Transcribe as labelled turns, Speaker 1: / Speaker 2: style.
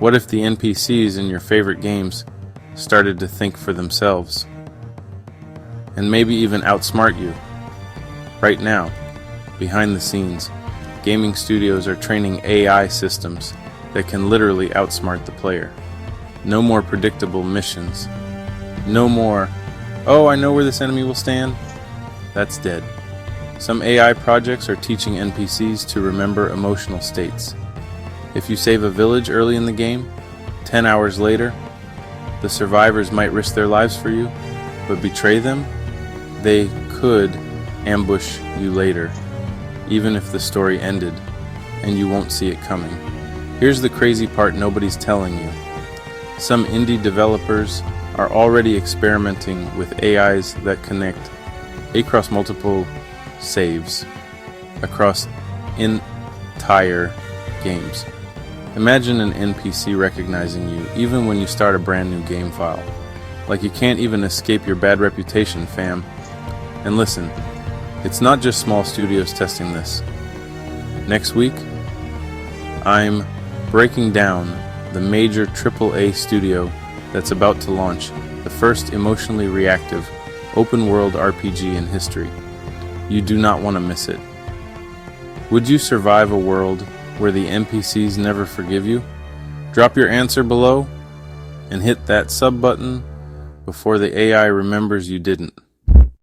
Speaker 1: What if the NPCs in your favorite games started to think for themselves? And maybe even outsmart you? Right now, behind the scenes, gaming studios are training AI systems that can literally outsmart the player. No more predictable missions. No more, oh, I know where this enemy will stand. That's dead. Some AI projects are teaching NPCs to remember emotional states. If you save a village early in the game, 10 hours later, the survivors might risk their lives for you, but betray them, they could ambush you later, even if the story ended, and you won't see it coming. Here's the crazy part nobody's telling you. Some indie developers are already experimenting with AIs that connect across multiple saves across entire games. Imagine an NPC recognizing you even when you start a brand new game file. Like you can't even escape your bad reputation, fam. And listen, it's not just small studios testing this. Next week, I'm breaking down the major AAA studio that's about to launch the first emotionally reactive open-world RPG in history. You do not want to miss it. Would you survive a world where the NPCs never forgive you? Drop your answer below and hit that sub button before the AI remembers you didn't.